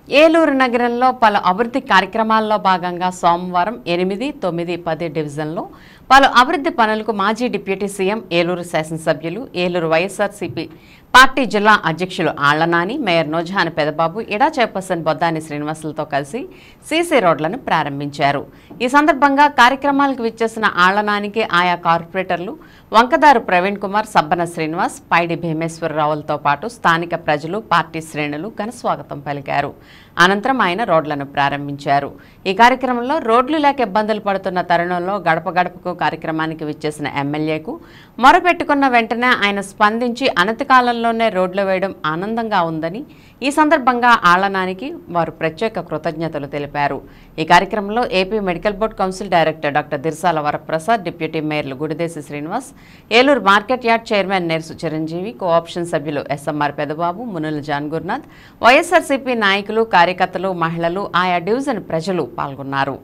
ఏలూరు నగరంలో పలు అభివృద్ధి కార్యక్రమాల్లో భాగంగా సోమవారం 8, 9, 10 డివిజన్లో పలు అభివృద్ధి పనులకు మాజీ డిప్యూటీ సీఎం, ఏలూరు శాసనసభ్యులు, ఏలూరు వైఎస్ఆర్సీపీ పార్టీ జిల్లా అధ్యక్షులు ఆళ్లనాని, మేయర్ నూజహాన్ పెదబాబు, ఇడా చైర్పర్సన్ బొద్దాని శ్రీనివాసులతో కలిసి సీసీ రోడ్లను ప్రారంభించారు. ఈ సందర్భంగా కార్యక్రమాలకు విచ్చేసిన ఆళ్లనానికి ఆయా కార్పొరేటర్లు వంకదారు ప్రవీణ్ కుమార్, సబ్బన శ్రీనివాస్, పైడి భీమేశ్వరరావులతో పాటు స్థానిక ప్రజలు, పార్టీ శ్రేణులు ఘనస్వాగతం పలికారు. అనంతరం ఆయన రోడ్లను ప్రారంభించారు. ఈ కార్యక్రమంలో రోడ్లు లేక ఇబ్బందులు పడుతున్న తరుణంలో గడప గడపకు కార్యక్రమానికి విచ్చేసిన ఎమ్మెల్యేకు మొరపెట్టుకున్న వెంటనే ఆయన స్పందించి అనతి కాలంలోనే రోడ్లు వేయడం ఆనందంగా ఉందని, ఈ సందర్భంగా ఆళ్లనానికి వారు ప్రత్యేక కృతజ్ఞతలు తెలిపారు. ఈ కార్యక్రమంలో AP medical board council director doctor Dirsala Varaprasad, deputy మేయర్లు Gudideshi Srinivas, Eluru market yard chairman Nersu Chiranjeevi, co-option సభ్యులు ఎస్ఎంఆర్ పెదబాబు, మునుల జాన్ గురునాథ్, వైఎస్ఆర్సీపీ నాయకులు, కార్యకర్తలు, మహిళలు, ఆయా డివిజన్ ప్రజలు పాల్గొన్నారు.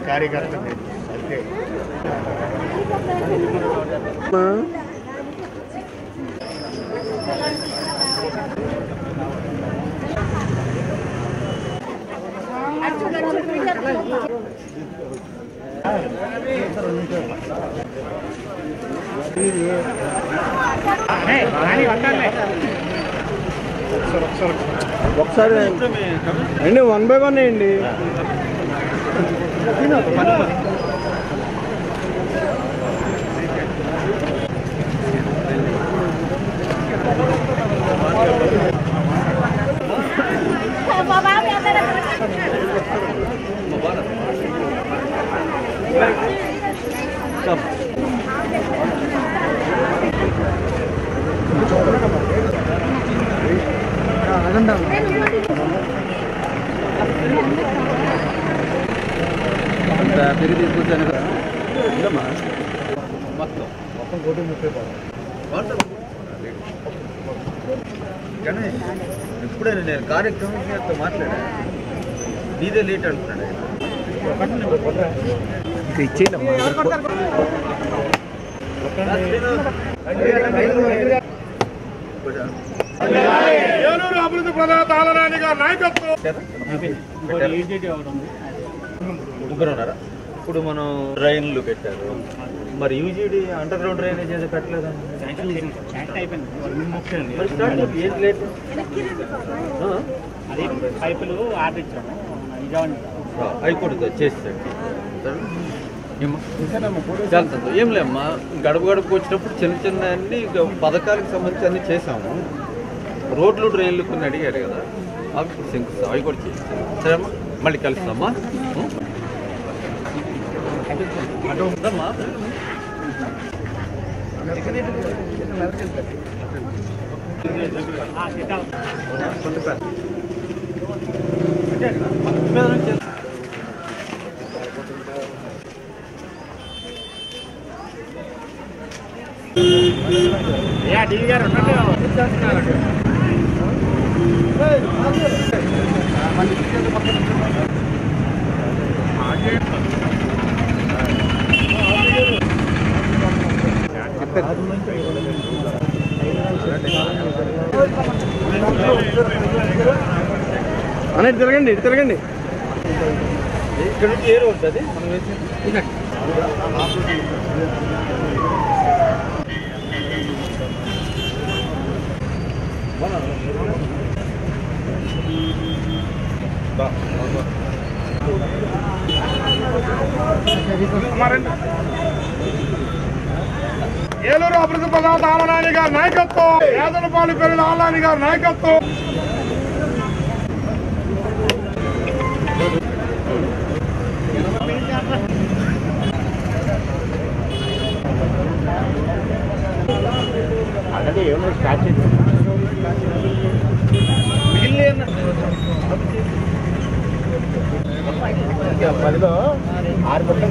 కార్యకర్త ఒకసారి అండి 1 by 1 అండి. పెరిగి తీసుకొచ్చాను కదా మొత్తం కోటి 30 గణేష్. ఎప్పుడైనా నేను కార్యక్రమంతో మాట్లాడా, నీదే లేట్ అంటున్నాడు. ఇచ్చేయమ్మా ఏలూరు అభివృద్ధి ప్రదాత ఆళ్లనాని గారి నాయకత్వం. ముగ్గురు ఉన్నారా? ఇప్పుడు మనం డ్రైన్లు పెట్టారు, మరి యూజీడీ అండర్ గ్రౌండ్ డ్రైనేజ్ ఏదో పెట్టలేదండి. అయిపోతుంది చేసేసండి. ఏం లేమ్మా, గడప గడపకు వచ్చినప్పుడు చిన్న చిన్న అన్ని పథకాలకు సంబంధించి అన్ని చేసాము. రోడ్లు డ్రైన్లు కొన్ని అడిగారు కదా, అవి కూడా చేస్తాం. సరేమ్మా, మళ్ళీ కలుస్తామా. అనే తిరగండి తిరగండి. ఇక్కడ నుంచి ఏ రోడ్ అది మనం వేసి ఏలూరు అభివృద్ధి ప్రదాత ఆమనాని గారి నాయకత్వం, యాదనపాలి పెరుల ఆలాని గారి నాయకత్వం. అలాగే ఏమో స్టార్ట్ చేసి పదిలో 6 పట్ల